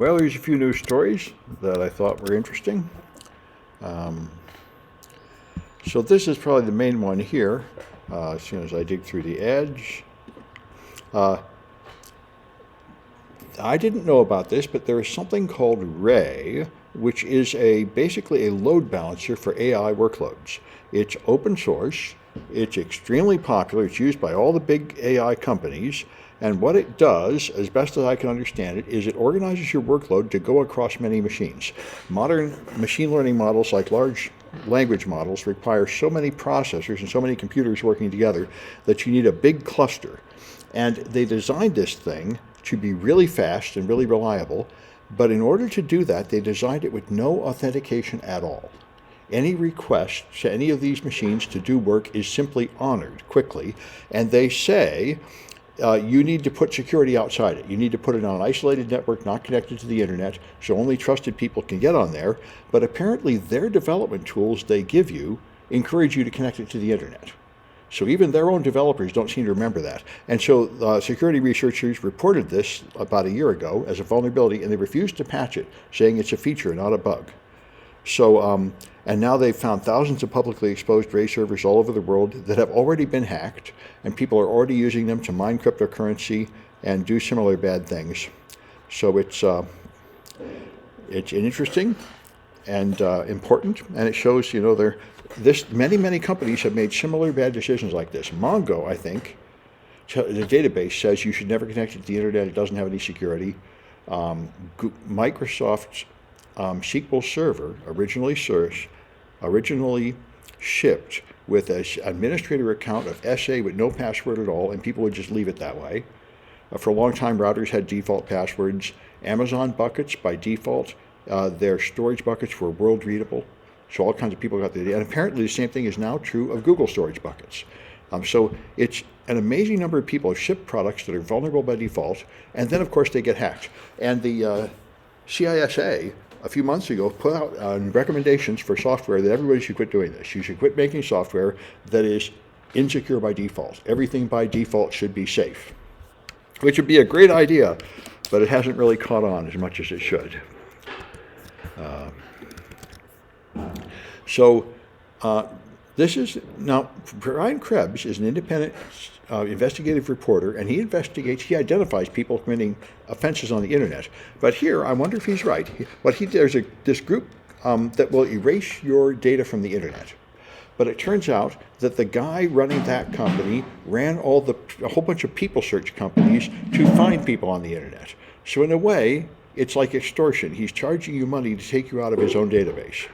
Well, here's a few news stories that I thought were interesting. Um, so this is probably the main one here. As soon as I dig through the edge, uh, I didn't know about this, but there is something called Ray, which is basically a load balancer for AI workloads. It's open source. It's extremely popular. It's used by all the big AI companies. And what it does, as best as I can understand it, is it organizes your workload to go across many machines. Modern machine learning models, like large language models, require so many processors and so many computers working together that you need a big cluster. And they designed this thing to be really fast and really reliable, but in order to do that, they designed it with no authentication at all. Any request to any of these machines to do work is simply honored quickly, and they say you need to put security outside it. You need to put it on an isolated network not connected to the internet, so only trusted people can get on there. But apparently their development tools they give you encourage you to connect it to the internet. So even their own developers don't seem to remember that. And so security researchers reported this about a year ago as a vulnerability, and they refused to patch it, saying it's a feature, not a bug. So, and now they've found thousands of publicly exposed Ray servers all over the world that have already been hacked, and people are already using them to mine cryptocurrency and do similar bad things. So it's interesting and important, and it shows, many companies have made similar bad decisions like this. Mongo, I think, the database says you should never connect it to the internet. It doesn't have any security. Microsoft's SQL Server originally shipped with an administrator account of SA with no password at all, and people would just leave it that way. For a long time, routers had default passwords. Amazon buckets, by default, their storage buckets were world readable, so all kinds of people got the data. And apparently the same thing is now true of Google storage buckets. So it's an amazing number of people have shipped products that are vulnerable by default, and then of course they get hacked. And the CISA a few months ago put out recommendations for software that everybody should quit doing this. You should quit making software that is insecure by default. Everything by default should be safe, which would be a great idea, but it hasn't really caught on as much as it should. This is now, Brian Krebs is an independent investigative reporter, and he identifies people committing offenses on the internet. But here, I wonder if he's right. There's this group that will erase your data from the internet. But it turns out that the guy running that company ran a whole bunch of people search companies to find people on the internet. So in a way, it's like extortion. He's charging you money to take you out of his own database.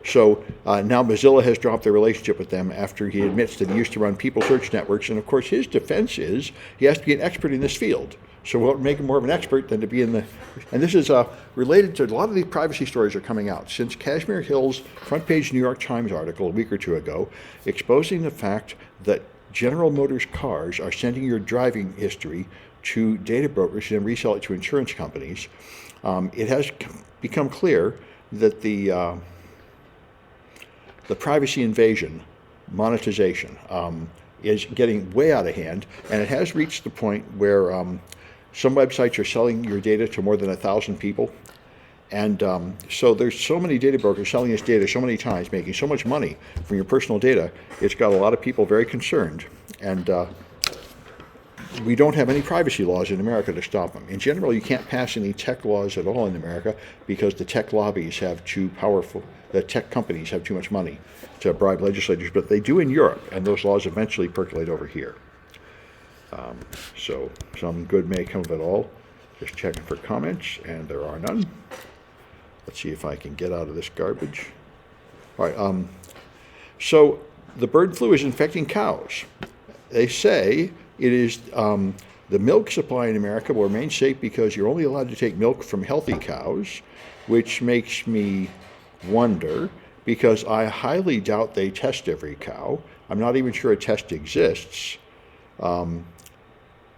So now Mozilla has dropped their relationship with them after he admits that he used to run people search networks. And of course, his defense is he has to be an expert in this field. So what would make him more of an expert than to be in the... And this is related to a lot of these privacy stories are coming out. Since Kashmir Hill's front page New York Times article a week or two ago exposing the fact that General Motors cars are sending your driving history to data brokers and then resell it to insurance companies, it has become clear that the privacy invasion, monetization, is getting way out of hand, and it has reached the point where some websites are selling your data to more than 1,000 people. And so there's so many data brokers selling this data so many times, making so much money from your personal data, it's got a lot of people very concerned. And we don't have any privacy laws in America to stop them. In general, you can't pass any tech laws at all in America because the tech lobbies the tech companies have too much money to bribe legislators, but they do in Europe, and those laws eventually percolate over here. So some good may come of it all. Just checking for comments, and there are none. Let's see if I can get out of this garbage. All right, so the bird flu is infecting cows. They say it is the milk supply in America will remain safe because you're only allowed to take milk from healthy cows, which makes me wonder, because I highly doubt they test every cow. I'm not even sure a test exists.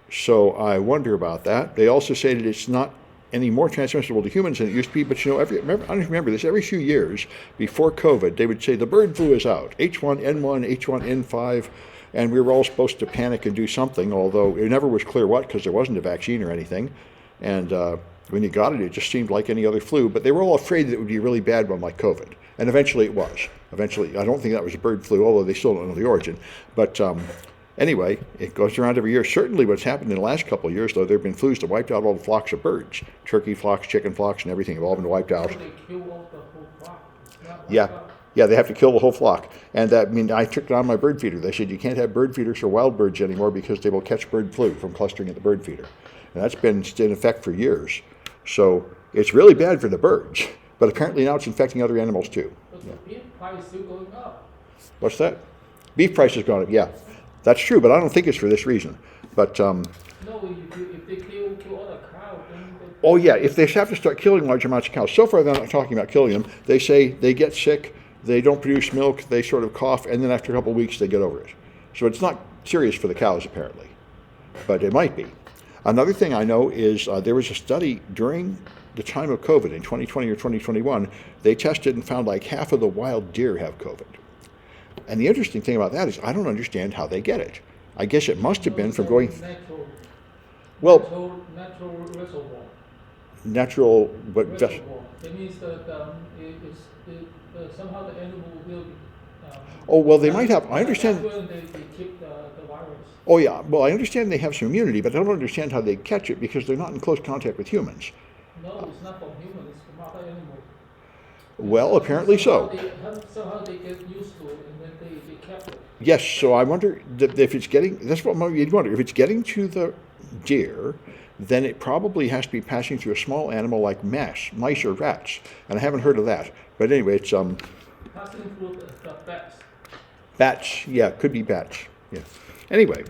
So I wonder about that. They also say that it's not any more transmissible to humans than it used to be, but I don't remember this, every few years before COVID, they would say the bird flu is out, H1N1, H1N5, and we were all supposed to panic and do something, although it never was clear what, because there wasn't a vaccine or anything. And When you got it, it just seemed like any other flu, but they were all afraid that it would be a really bad one like COVID. And eventually it was. Eventually, I don't think that was a bird flu, although they still don't know the origin. But anyway, it goes around every year. Certainly what's happened in the last couple of years, though, there have been flus that wiped out all the flocks of birds. Turkey flocks, chicken flocks, and everything have all been wiped out. So they kill off the whole flock. Not Yeah. wipe out. Yeah, they have to kill the whole flock. And I mean, I took it on my bird feeder. They said you can't have bird feeders for wild birds anymore because they will catch bird flu from clustering at the bird feeder. And that's been in effect for years. So it's really bad for the birds. But apparently now it's infecting other animals too. But the beef price is still going up. What's that? Beef price has gone up, yeah. That's true, but I don't think it's for this reason. But, No, if they kill other cows, then oh yeah, if they have to start killing large amounts of cows. So far they're not talking about killing them. They say they get sick, they don't produce milk, they sort of cough, and then after a couple of weeks they get over it. So it's not serious for the cows apparently, but it might be. Another thing I know is there was a study during the time of COVID in 2020 or 2021. They tested and found like half of the wild deer have COVID. And the interesting thing about that is I don't understand how they get it. I guess it must have been from going, well, natural reservoir. natural, but Reservoir. That means that somehow the animal will. oh, well, they might have, I understand. That's when they keep the virus. Oh yeah, well I understand they have some immunity, but I don't understand how they catch it because they're not in close contact with humans. No, it's not from humans, it's from other animals. Well, apparently so. Somehow they get used to it and then they kept it. Yes, so I wonder if it's getting, that's what you'd wonder, if it's getting to the deer, then it probably has to be passing through a small animal like mice or rats, and I haven't heard of that. But anyway, it's Passing through the bats. bats, yeah, could be bats, yeah. Anyway,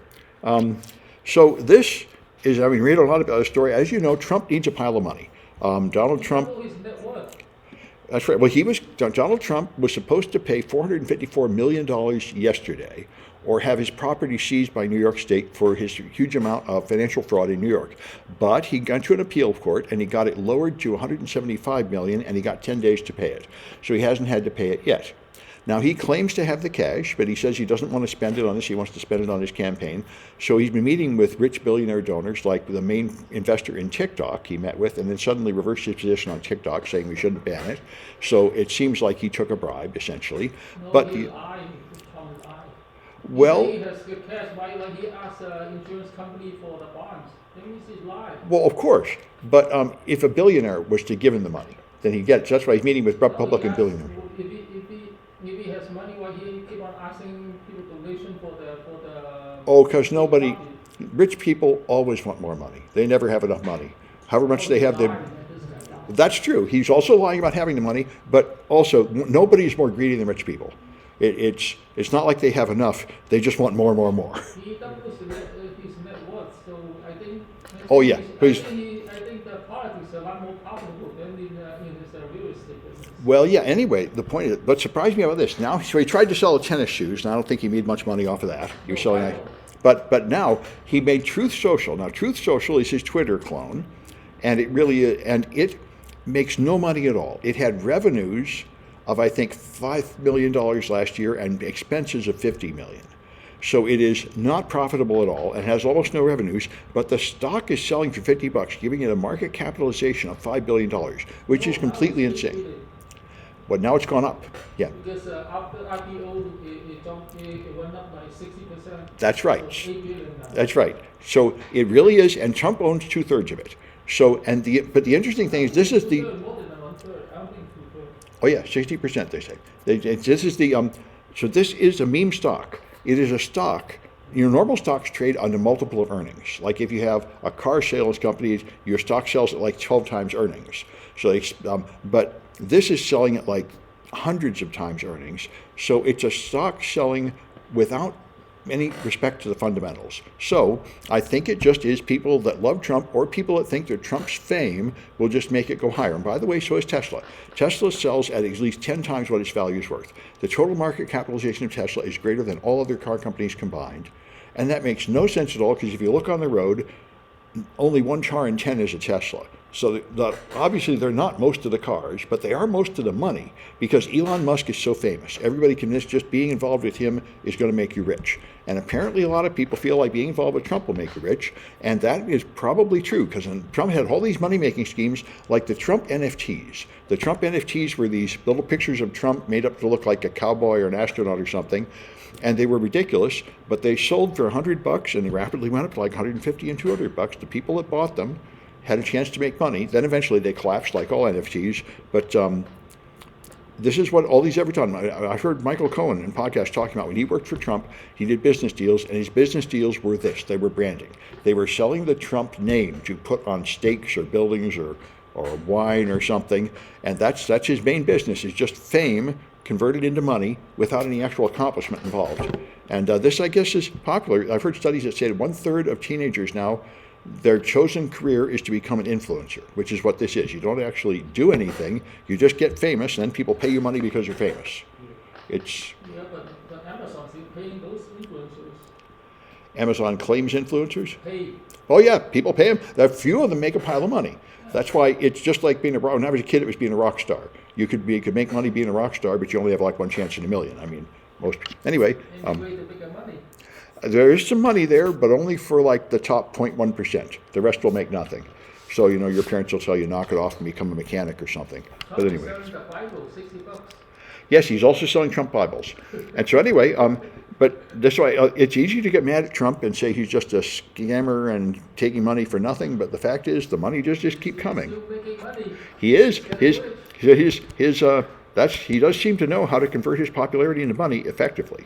so this is, I mean, read a lot about the story. As you know, Trump needs a pile of money. Donald Trump, What is net worth? that's right. Well, Donald Trump was supposed to pay $454 million yesterday or have his property seized by New York State for his huge amount of financial fraud in New York. But he got to an appeal court and he got it lowered to $175 million and he got 10 days to pay it. So he hasn't had to pay it yet. Now, he claims to have the cash, but he says he doesn't want to spend it on this. He wants to spend it on his campaign. So he's been meeting with rich billionaire donors, like the main investor in TikTok he met with, and then suddenly reversed his position on TikTok, saying we shouldn't ban it. So it seems like he took a bribe, essentially. No, But he the, lied. Trump lied. well, He has the cash. Why he asked the insurance company for the bonds? That means he's lied. well, of course. But if a billionaire was to give him the money, then he gets. That's why he's meeting with Republican billionaires. If he has money, why he keep on asking people donation for the Oh, because nobody, rich people always want more money. They never have enough money. However much they have, that's true. He's also lying about having the money, but also nobody is more greedy than rich people. It's not like they have enough. They just want more and more and more. He doubles his net worth, so I think. Oh, yeah, please. I think the politics are a lot more profitable than in his real estate business. Well, yeah, anyway, the point is, what surprised me about this, now, so he tried to sell tennis shoes, and I don't think he made much money off of that. He was selling, but now he made Truth Social. Now, Truth Social is his Twitter clone, and it makes no money at all. It had revenues of, I think, $5 million last year and expenses of $50 million. So it is not profitable at all and has almost no revenues, but the stock is selling for $50, giving it a market capitalization of $5 billion, which is completely insane. But now it's gone up. Yeah, Because after IPO, it went up by 60%. that's right. So 8 billion now. That's right. So it really is, and Trump owns 2/3 of it. So, but the interesting thing is, this is the, More than 1/3. I don't think 2/3. oh yeah, 60% they say. This is the, so this is a meme stock. It is a stock. Normal stocks trade on a multiple of earnings. Like if you have a car sales company, your stock sells at like 12 times earnings. So, but this is selling at like hundreds of times earnings. So it's a stock selling without any respect to the fundamentals. So I think it just is people that love Trump or people that think that Trump's fame will just make it go higher. And by the way, so is Tesla. Tesla sells at least 10 times what its value is worth. The total market capitalization of Tesla is greater than all other car companies combined. And that makes no sense at all because if you look on the road, only one car in 10 is a Tesla. So obviously they're not most of the cars, but they are most of the money because Elon Musk is so famous. Everybody convinced just being involved with him is going to make you rich. And apparently a lot of people feel like being involved with Trump will make you rich. And that is probably true because Trump had all these money-making schemes like the Trump NFTs. The Trump NFTs were these little pictures of Trump made up to look like a cowboy or an astronaut or something. And they were ridiculous, but they sold for $100 and they rapidly went up to like 150 and $200. The people that bought them had a chance to make money. Then eventually they collapsed like all NFTs. But this is what all these ever done. I've heard Michael Cohen in podcasts talking about when he worked for Trump, he did business deals, and his business deals were this. They were branding. They were selling the Trump name to put on steaks or buildings or wine or something. And that's his main business, is just fame converted into money without any actual accomplishment involved. And this, I guess, is popular. I've heard studies that say that 1/3 of teenagers now, their chosen career is to become an influencer, which is what this is. You don't actually do anything. You just get famous, and then people pay you money because you're famous. It's Yeah, but Amazon is paying those influencers. Amazon claims influencers. Pay. Oh yeah, people pay them. A few of them make a pile of money. That's why it's just like being when I was a kid, it was being a rock star. You could make money being a rock star, but you only have like one chance in a million. I mean, most anyway. And way to make money. There is some money there, but only for like the top 0.1%. The rest will make nothing. So, your parents will tell you, knock it off and become a mechanic or something. Trump But is anyway. selling the Bible, $60. Yes, he's also selling Trump Bibles. And so anyway, but that's why it's easy to get mad at Trump and say he's just a scammer and taking money for nothing. But the fact is, the money just keep coming. Still making money. He is. He does seem to know how to convert his popularity into money effectively.